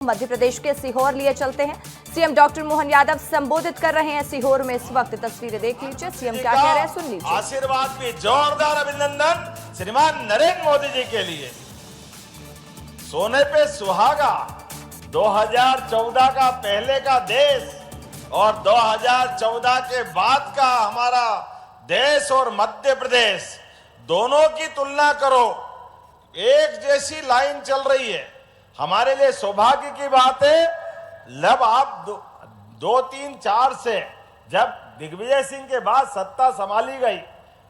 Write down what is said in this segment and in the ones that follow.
मध्य प्रदेश के सीहोर लिए चलते हैं। सीएम डॉक्टर मोहन यादव संबोधित कर रहे हैं सीहोर में इस वक्त। तस्वीरें देख लीजिए, सीएम क्या कह रहे हैं सुन लीजिए। आशीर्वाद भी जोरदार अभिनंदन श्रीमान नरेंद्र मोदी जी के लिए। सोने पे सुहागा 2014 का पहले का देश और 2014 के बाद का हमारा देश और मध्य प्रदेश दोनों की तुलना करो, एक जैसी लाइन चल रही है। हमारे लिए सौभाग्य की बात है, जब आप 2-3-4 से जब दिग्विजय सिंह के बाद सत्ता संभाली गई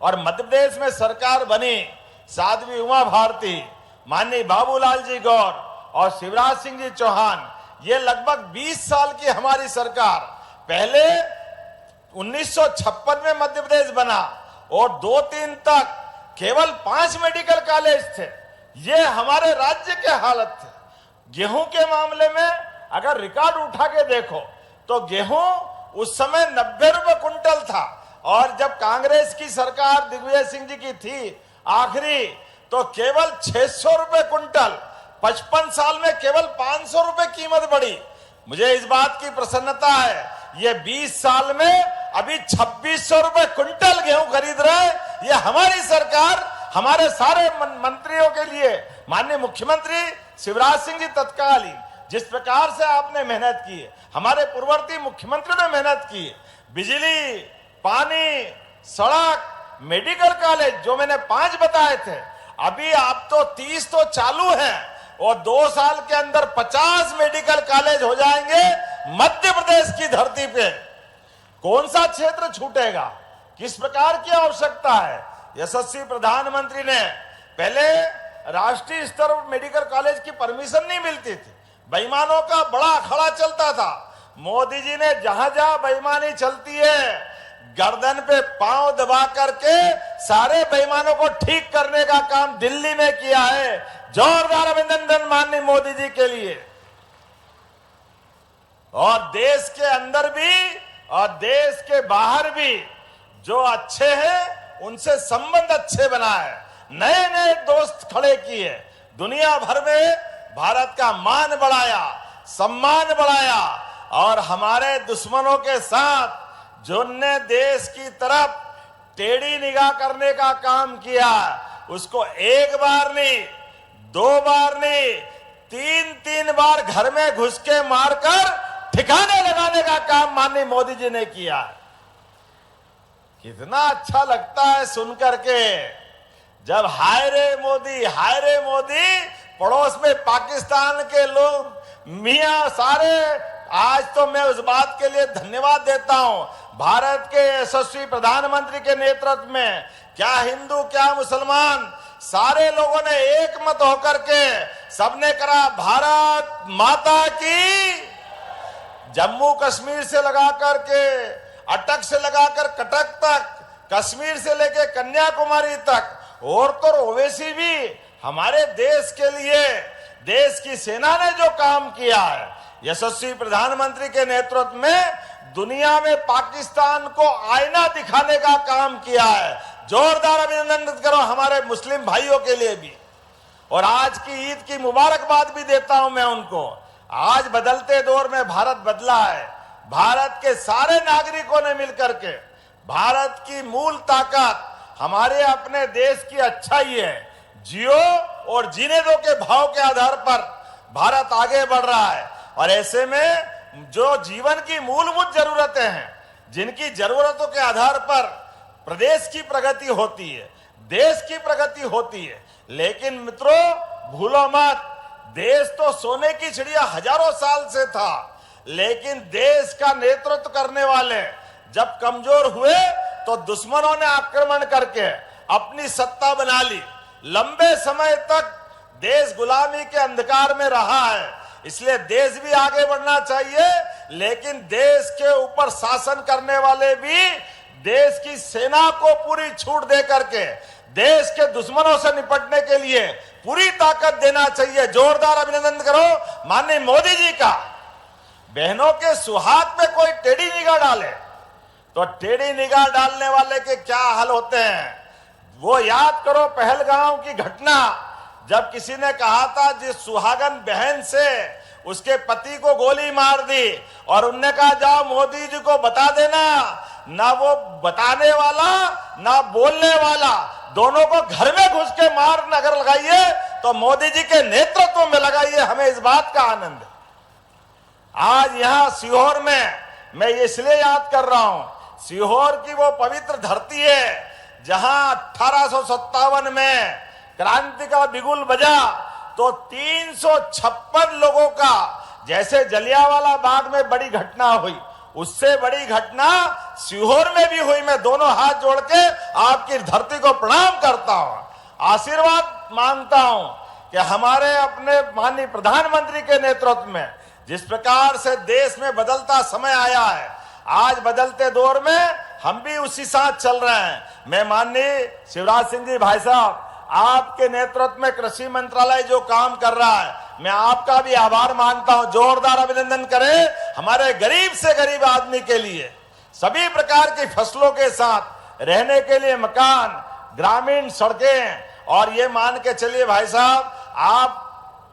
और मध्य प्रदेश में सरकार बनी, साध्वी उमा भारती, माननीय बाबूलाल जी गौर और शिवराज सिंह जी चौहान, ये लगभग 20 साल की हमारी सरकार। पहले 1956 में मध्य प्रदेश बना और 2-3 तक केवल 5 मेडिकल कॉलेज थे। ये हमारे राज्य के हालत थे। गेहूं के मामले में अगर रिकॉर्ड उठा के देखो तो गेहूं उस समय 90 रुपए कुंटल था और जब कांग्रेस की सरकार दिग्विजय सिंह जी की थी आखिरी, तो केवल 600 रुपए कुंटल। 55 साल में केवल 500 रुपए कीमत बढ़ी। मुझे इस बात की प्रसन्नता है, ये 20 साल में अभी 2600 रुपए कुंटल गेहूं खरीद रहे हैं। ये हमारी सरकार, हमारे सारे मंत्रियों के लिए, माननीय मुख्यमंत्री शिवराज सिंह जी तत्कालीन जिस प्रकार से आपने मेहनत की है, हमारे पूर्ववर्ती मुख्यमंत्री ने मेहनत की है, बिजली, पानी, सड़क, मेडिकल कॉलेज जो मैंने 5 बताए थे, अभी आप तो 30 तो चालू हैं और 2 साल के अंदर 50 मेडिकल कॉलेज हो जाएंगे मध्य प्रदेश की धरती पे। कौन सा क्षेत्र छूटेगा? किस प्रकार की आवश्यकता है? यशस्वी प्रधानमंत्री ने पहले राष्ट्रीय स्तर मेडिकल कॉलेज की परमिशन नहीं मिलती थी, बेईमानों का बड़ा अखाड़ा चलता था। मोदी जी ने जहां जहां बेईमानी चलती है, गर्दन पे पांव दबा करके सारे बेईमानों को ठीक करने का काम दिल्ली में किया है। जोरदार अभिनंदन माननीय मोदी जी के लिए। और देश के अंदर भी और देश के बाहर भी जो अच्छे हैं उनसे संबंध अच्छे बनाए, नए नए दोस्त खड़े किए, दुनिया भर में भारत का मान बढ़ाया, सम्मान बढ़ाया और हमारे दुश्मनों के साथ जिनने देश की तरफ टेढ़ी निगाह करने का काम किया, उसको 1 बार नहीं, 2 बार नहीं, 3-3 बार घर में घुस के मारकर ठिकाने लगाने का काम माननीय मोदी जी ने किया। कितना अच्छा लगता है सुनकर के, जब हाय रे मोदी, पड़ोस में पाकिस्तान के लोग मियां सारे। आज तो मैं उस बात के लिए धन्यवाद देता हूं, भारत के यशस्वी प्रधानमंत्री के नेतृत्व में क्या हिंदू क्या मुसलमान सारे लोगों ने एक मत होकर के सबने करा भारत माता की। जम्मू कश्मीर से लगाकर के अटक से लगाकर कटक तक, कश्मीर से लेकर कन्याकुमारी तक, और तो ओवैसी भी हमारे देश के लिए देश की सेना ने जो काम किया है, यशस्वी प्रधानमंत्री के नेतृत्व में दुनिया में पाकिस्तान को आईना दिखाने का काम किया है। जोरदार अभिनंदन करो हमारे मुस्लिम भाइयों के लिए भी। और आज की ईद की मुबारकबाद भी देता हूं मैं उनको। आज बदलते दौर में भारत बदला है। भारत के सारे नागरिकों ने मिलकर के, भारत की मूल ताकत हमारे अपने देश की अच्छाई है। जियो और जीने दो के भाव के आधार पर भारत आगे बढ़ रहा है। और ऐसे में जो जीवन की मूलभूत जरूरतें हैं, जिनकी जरूरतों के आधार पर प्रदेश की प्रगति होती है, देश की प्रगति होती है। लेकिन मित्रों भूलो मत, देश तो सोने की चिड़िया हजारों साल से था, लेकिन देश का नेतृत्व करने वाले जब कमजोर हुए तो दुश्मनों ने आक्रमण करके अपनी सत्ता बना ली। लंबे समय तक देश गुलामी के अंधकार में रहा है, इसलिए देश भी आगे बढ़ना चाहिए। लेकिन देश के ऊपर शासन करने वाले भी देश की सेना को पूरी छूट दे करके देश के दुश्मनों से निपटने के लिए पूरी ताकत देना चाहिए। जोरदार अभिनंदन करो माननीय मोदी जी का। बहनों के सुहाग में कोई टेढ़ी निगाह डाले तो टेढ़ी निगाह डालने वाले के क्या हाल होते हैं, वो याद करो पहलगाम की घटना। जब किसी ने कहा था जिस सुहागन बहन से उसके पति को गोली मार दी और उनने कहा जाओ मोदी जी को बता देना, ना वो बताने वाला ना बोलने वाला, दोनों को घर में घुस के मार अगर लगाइए तो मोदी जी के नेतृत्व में लगाइए, हमें इस बात का आनंद है। आज यहां सीहोर में मैं इसलिए याद कर रहा हूं, सीहोर की वो पवित्र धरती है जहां 1857 में क्रांति का बिगुल बजा तो 356 लोगों का, जैसे जलियांवाला बाग में बड़ी घटना हुई, उससे बड़ी घटना सीहोर में भी हुई। मैं दोनों हाथ जोड़ के आपकी धरती को प्रणाम करता हूं, आशीर्वाद मांगता हूं कि हमारे अपने माननीय प्रधानमंत्री के नेतृत्व में जिस प्रकार से देश में बदलता समय आया है, आज बदलते दौर में हम भी उसी साथ चल रहे हैं। मैं माननीय शिवराज सिंह जी भाई साहब, आपके नेतृत्व में कृषि मंत्रालय जो काम कर रहा है, मैं आपका भी आभार मानता हूं। जोरदार अभिनंदन करें हमारे गरीब से गरीब आदमी के लिए, सभी प्रकार की फसलों के साथ रहने के लिए मकान, ग्रामीण सड़कें, और ये मान के चलिए भाई साहब, आप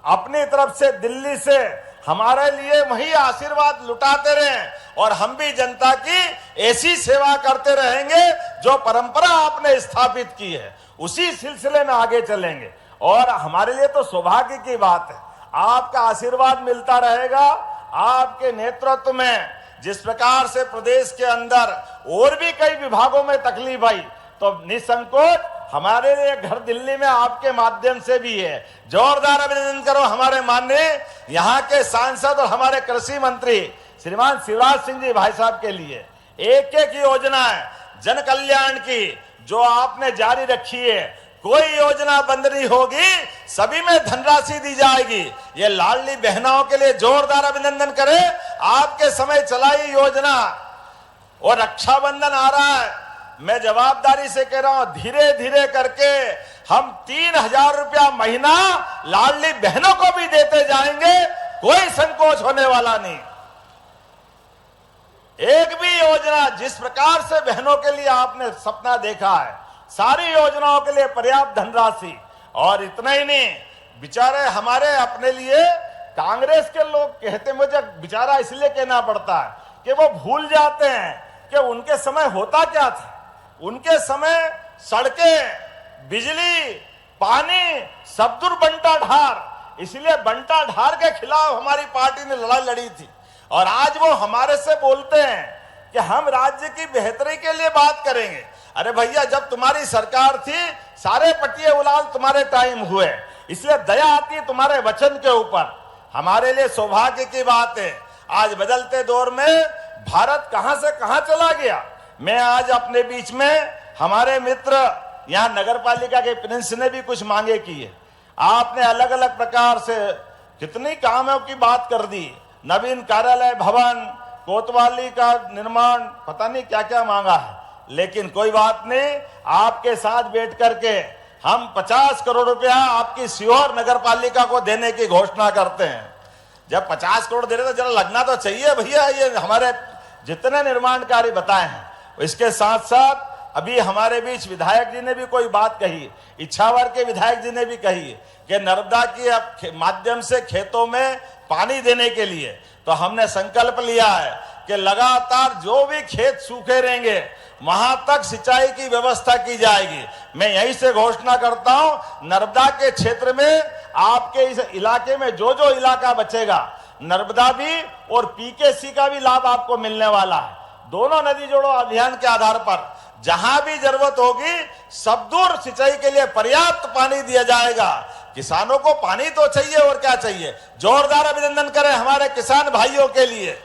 अपनी तरफ से दिल्ली से हमारे लिए वही आशीर्वाद लुटाते रहें और हम भी जनता की ऐसी सेवा करते रहेंगे जो परंपरा आपने स्थापित की है, उसी सिलसिले में आगे चलेंगे। और हमारे लिए तो सौभाग्य की बात है, आपका आशीर्वाद मिलता रहेगा। आपके नेतृत्व में जिस प्रकार से प्रदेश के अंदर और भी कई विभागों में तकलीफ आई, तो निसंकोच हमारे लिए घर दिल्ली में आपके माध्यम से भी है। जोरदार अभिनंदन करो हमारे माननीय यहाँ के सांसद और हमारे कृषि मंत्री श्रीमान शिवराज सिंह जी भाई साहब के लिए। एक एक योजनाएं जन कल्याण की जो आपने जारी रखी है, कोई योजना बंद नहीं होगी, सभी में धनराशि दी जाएगी। ये लाडली बहनाओं के लिए जोरदार अभिनंदन करें, आपके समय चलाई योजना। और रक्षाबंधन आ रहा है, मैं जवाबदारी से कह रहा हूं, धीरे धीरे करके हम 3,000 रुपया महीना लाडली बहनों को भी देते जाएंगे, कोई संकोच होने वाला नहीं। एक भी योजना जिस प्रकार से बहनों के लिए आपने सपना देखा है, सारी योजनाओं के लिए पर्याप्त धनराशि। और इतना ही नहीं, बेचारे हमारे अपने लिए कांग्रेस के लोग कहते, मुझे बेचारा इसलिए कहना पड़ता है कि वो भूल जाते हैं कि उनके समय होता क्या था। उनके समय सड़कें, बिजली, पानी सब दूर बंटा ढार, इसलिए बंटा ढार के खिलाफ हमारी पार्टी ने लड़ाई लड़ी थी। और आज वो हमारे से बोलते हैं कि हम राज्य की बेहतरी के लिए बात करेंगे। अरे भैया, जब तुम्हारी सरकार थी सारे पटिये उलाल तुम्हारे टाइम हुए, इसलिए दया आती है तुम्हारे वचन के ऊपर। हमारे लिए सौभाग्य की बात है, आज बदलते दौर में भारत कहां से कहां चला गया। मैं आज अपने बीच में हमारे मित्र यहाँ नगर पालिका के प्रिंस ने भी कुछ मांगे की है। आपने अलग अलग प्रकार से कितनी कामों की बात कर दी, नवीन कार्यालय भवन, कोतवाली का निर्माण, पता नहीं क्या क्या मांगा है। लेकिन कोई बात नहीं, आपके साथ बैठ करके हम 50 करोड़ रुपया आपकी सीहोर नगर पालिका को देने की घोषणा करते हैं। जब 50 करोड़ दे रहे तो जरा लगना तो चाहिए भैया, ये हमारे जितने निर्माण कार्य बताए हैं। इसके साथ साथ अभी हमारे बीच विधायक जी ने भी कोई बात कही, इच्छावर के विधायक जी ने भी कही कि नर्मदा की माध्यम से खेतों में पानी देने के लिए, तो हमने संकल्प लिया है कि लगातार जो भी खेत सूखे रहेंगे वहां तक सिंचाई की व्यवस्था की जाएगी। मैं यहीं से घोषणा करता हूं, नर्मदा के क्षेत्र में आपके इस इलाके में जो जो इलाका बचेगा, नर्मदा भी और पीकेसी का भी लाभ आपको मिलने वाला है। दोनों नदी जोड़ो अभियान के आधार पर जहां भी जरूरत होगी सब दूर सिंचाई के लिए पर्याप्त पानी दिया जाएगा। किसानों को पानी तो चाहिए और क्या चाहिए। जोरदार अभिनंदन करें हमारे किसान भाइयों के लिए।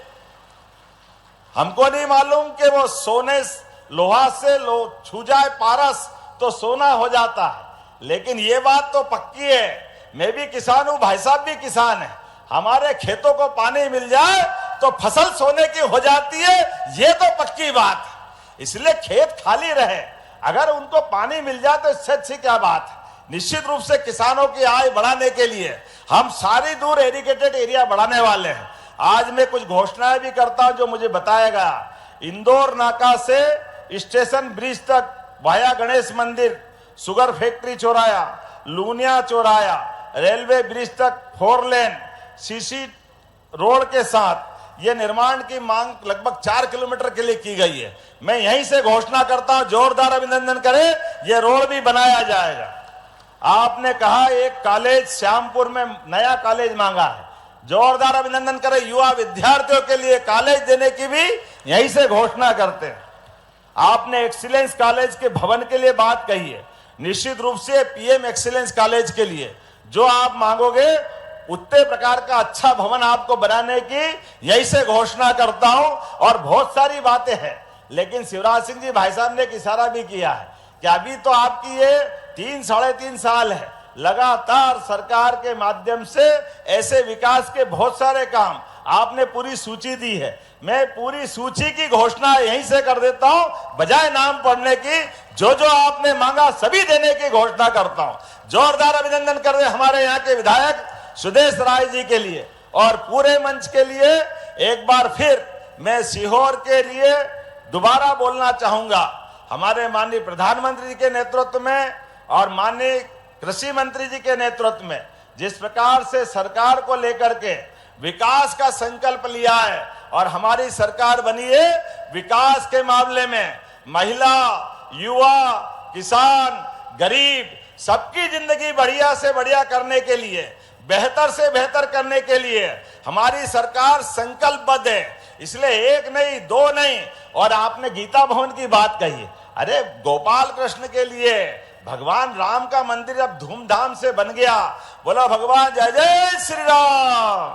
हमको नहीं मालूम कि वो सोने लोहा से छू जाए पारस तो सोना हो जाता है, लेकिन ये बात तो पक्की है, मैं भी किसान हूं, भाई साहब भी किसान है, हमारे खेतों को पानी मिल जाए तो फसल सोने की हो जाती है, ये तो पक्की बात है। इसलिए खेत खाली रहे, अगर उनको पानी मिल जाए तो इससे अच्छी क्या बात है। निश्चित रूप से किसानों की आय बढ़ाने के लिए हम सारी दूर एरिगेटेड एरिया बढ़ाने वाले हैं। आज मैं कुछ घोषणाएं भी करता हूं जो मुझे बताया गया। इंदौर नाका से स्टेशन ब्रिज तक वाया गणेश मंदिर, शुगर फैक्ट्री चौराया, लूनिया चौराया, रेलवे ब्रिज तक 4 लेन, सीसी रोड के साथ ये निर्माण की मांग लगभग 4 किलोमीटर के लिए की गई है। मैं यहीं से घोषणा करता हूं, जोरदार अभिनंदन करें, ये रोड भी बनाया जाएगा। आपने कहा एक कॉलेज श्यामपुर में नया कॉलेज मांगा है, जोरदार अभिनंदन करें। युवा विद्यार्थियों के लिए कॉलेज देने की भी यहीं से घोषणा करते हैं। आपने एक्सीलेंस कॉलेज के भवन के लिए बात कही है, निश्चित रूप से पीएम एक्सीलेंस कॉलेज के लिए जो आप मांगोगे उतने प्रकार का अच्छा भवन आपको बनाने की यही से घोषणा करता हूं। और बहुत सारी बातें हैं, लेकिन शिवराज सिंह जी भाई साहब ने एक इशारा भी किया है कि अभी तो आपकी ये 3-3.5 साल है, लगातार सरकार के माध्यम से ऐसे विकास के बहुत सारे काम आपने पूरी सूची दी है। मैं पूरी सूची की घोषणा यहीं से कर देता हूं, बजाय नाम पढ़ने की। जो जो आपने मांगा सभी देने की घोषणा करता हूं। जोरदार अभिनंदन कर दे हमारे यहाँ के विधायक सुदेश राय जी के लिए और पूरे मंच के लिए। एक बार फिर मैं सीहोर के लिए दोबारा बोलना चाहूंगा, हमारे माननीय प्रधानमंत्री जी के नेतृत्व में और माननीय कृषि मंत्री जी के नेतृत्व में जिस प्रकार से सरकार को लेकर के विकास का संकल्प लिया है और हमारी सरकार बनी है, विकास के मामले में महिला, युवा, किसान, गरीब सबकी जिंदगी बढ़िया से बढ़िया करने के लिए, बेहतर से बेहतर करने के लिए हमारी सरकार संकल्पबद्ध है। इसलिए एक नहीं, दो नहीं। और आपने गीता भवन की बात कही, अरे गोपाल कृष्ण के लिए भगवान राम का मंदिर अब धूमधाम से बन गया, बोला भगवान जय जय श्री राम,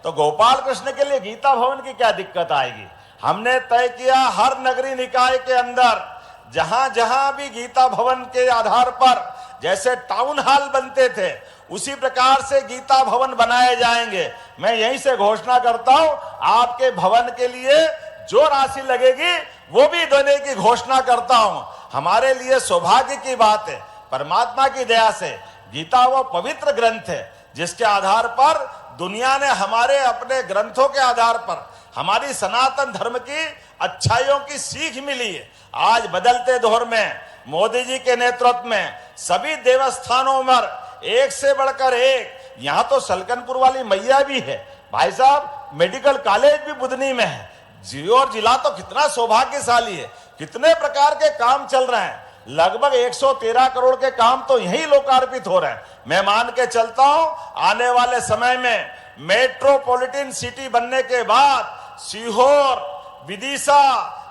तो गोपाल कृष्ण के लिए गीता भवन की क्या दिक्कत आएगी। हमने तय किया हर नगरीय निकाय के अंदर जहां जहां भी गीता भवन के आधार पर जैसे टाउन हॉल बनते थे उसी प्रकार से गीता भवन बनाए जाएंगे। मैं यहीं से घोषणा करता हूं, आपके भवन के लिए जो राशि लगेगी वो भी देने की घोषणा करता हूं। हमारे लिए सौभाग्य की बात है, परमात्मा की दया से गीता वो पवित्र ग्रंथ है जिसके आधार पर दुनिया ने हमारे अपने ग्रंथों के आधार पर हमारी सनातन धर्म की अच्छाइयों की सीख मिली है। आज बदलते दौर में मोदी जी के नेतृत्व में सभी देवस्थानों में एक से बढ़कर एक, यहां तो सलकनपुर वाली मैया भी है भाई साहब, मेडिकल कॉलेज भी बुधनी में है। सीहोर जिला तो कितना सौभाग्यशाली है, कितने प्रकार के काम चल रहे हैं। लगभग 113 करोड़ के काम तो यही लोकार्पित हो रहे हैं। मैं मान के चलता हूं आने वाले समय में मेट्रोपॉलिटन सिटी बनने के बाद सीहोर, विदिशा,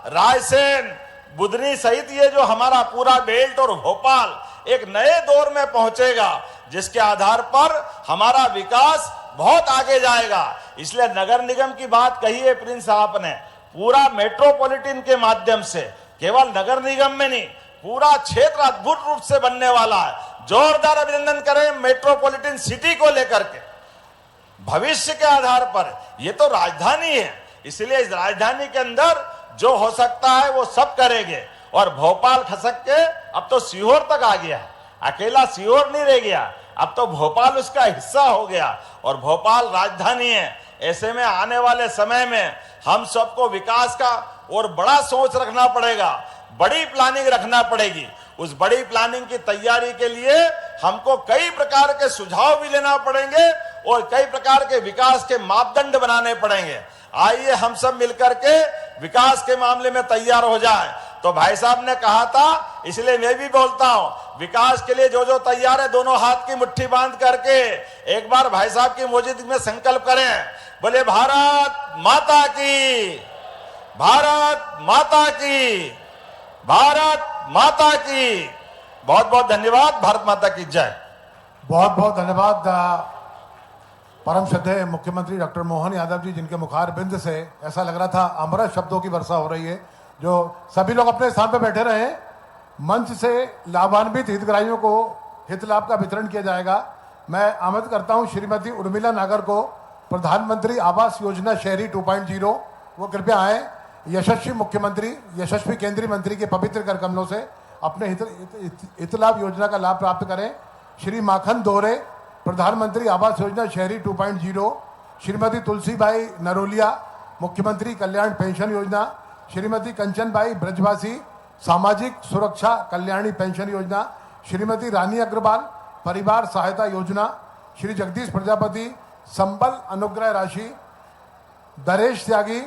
रायसेन, बुधनी सहित ये जो हमारा पूरा बेल्ट और भोपाल एक नए दौर में पहुंचेगा जिसके आधार पर हमारा विकास बहुत आगे जाएगा। इसलिए नगर निगम की बात कही है प्रिंस साहब ने, पूरा मेट्रोपॉलिटन के माध्यम से केवल नगर निगम में नहीं पूरा क्षेत्र अद्भुत रूप से बनने वाला है। जोरदार अभिनंदन करें मेट्रोपॉलिटन सिटी को लेकर के। भविष्य के आधार पर ये तो राजधानी है, इसलिए इस राजधानी के अंदर जो हो सकता है वो सब करेंगे। और भोपाल खसक के अब तो सीहोर तक आ गया है, अकेला सीहोर नहीं रह गया, अब तो भोपाल उसका हिस्सा हो गया और भोपाल राजधानी है। ऐसे में आने वाले समय में हम सबको विकास का और बड़ा सोच रखना पड़ेगा, बड़ी प्लानिंग रखना पड़ेगी। उस बड़ी प्लानिंग की तैयारी के लिए हमको कई प्रकार के सुझाव भी लेना पड़ेंगे और कई प्रकार के विकास के मापदंड बनाने पड़ेंगे। आइए हम सब मिलकर के विकास के मामले में तैयार हो जाएं। तो भाई साहब ने कहा था, इसलिए मैं भी बोलता हूं, विकास के लिए जो जो तैयार है दोनों हाथ की मुट्ठी बांध करके एक बार भाई साहब की मौजूदगी में संकल्प करें, बोले भारत माता की, भारत माता की, भारत माता की। बहुत बहुत धन्यवाद। भारत माता की जय। बहुत बहुत धन्यवाद परम श्रद्धेय मुख्यमंत्री डॉक्टर मोहन यादव जी, जिनके मुखार बिंद से ऐसा लग रहा था अमृत शब्दों की वर्षा हो रही है। जो सभी लोग अपने स्थान पर बैठे रहे, मंच से लाभान्वित हितग्राहियों को हित लाभ का वितरण किया जाएगा। मैं आमंत्रित करता हूं श्रीमती उर्मिला नागर को, प्रधानमंत्री आवास योजना शहरी 2.0, वो कृपया आए। यशस्वी मुख्यमंत्री, यशस्वी केंद्रीय मंत्री के पवित्र कर कमलों से अपने हित लाभ योजना का लाभ प्राप्त करें। श्री माखन दोहरे, प्रधानमंत्री आवास योजना शहरी 2.0, श्रीमती तुलसीबाई नरोलिया, मुख्यमंत्री कल्याण पेंशन योजना, श्रीमती कंचनबाई ब्रजवासी, सामाजिक सुरक्षा कल्याणी पेंशन योजना, श्रीमती रानी अग्रवाल, परिवार सहायता योजना, श्री जगदीश प्रजापति, संबल अनुग्रह राशि, दरेश त्यागी,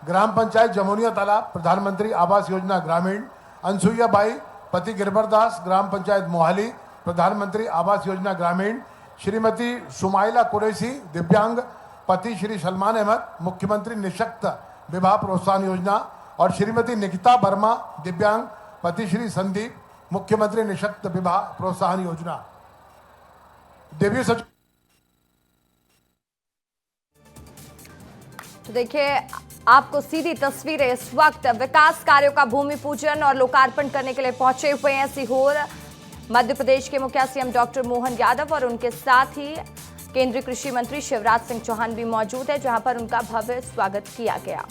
ग्राम पंचायत जमुनिया तालाब, प्रधानमंत्री आवास योजना ग्रामीण, अनसुईया बाई, पति गिरबरदास, ग्राम पंचायत मोहाली, प्रधानमंत्री आवास योजना ग्रामीण, श्रीमती सुमाइला कुरैशी, दिव्यांग, पति श्री सलमान अहमद, मुख्यमंत्री निशक्त विवाह प्रोत्साहन योजना, और श्रीमती निकिता वर्मा, दिव्यांग, पति श्री संदीप, मुख्यमंत्री निशक्त विवाह प्रोत्साहन योजना। देवी सचिव तो देखिए, आपको सीधी तस्वीरें इस वक्त विकास कार्यों का भूमि पूजन और लोकार्पण करने के लिए पहुंचे हुए हैं सीहोर। मध्य प्रदेश के मुखिया सीएम डॉक्टर मोहन यादव और उनके साथ ही केंद्रीय कृषि मंत्री शिवराज सिंह चौहान भी मौजूद है, जहां पर उनका भव्य स्वागत किया गया।